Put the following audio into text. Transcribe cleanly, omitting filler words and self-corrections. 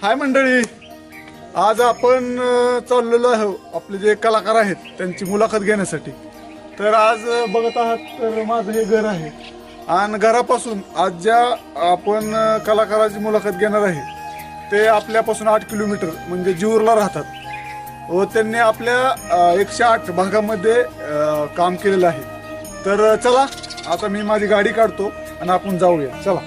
हाय मंडळी, आज आपण चाललेलो आहे आपले जे कलाकार आहेत त्यांची मुलाखत घेण्यासाठी. तर आज बघत आहात तर माझं हे घर आहे आणि घरापासून आज ज्या आपण कलाकाराची मुलाखत घेणार आहे ते आपल्यापासून 8 किलोमीटर म्हणजे जीवरला राहतात व त्यांनी आपल्या 108 भागामध्ये काम केलेलं आहे. तर चला आता मी माझी गाडी काढतो आणि आपण जाऊया. चला.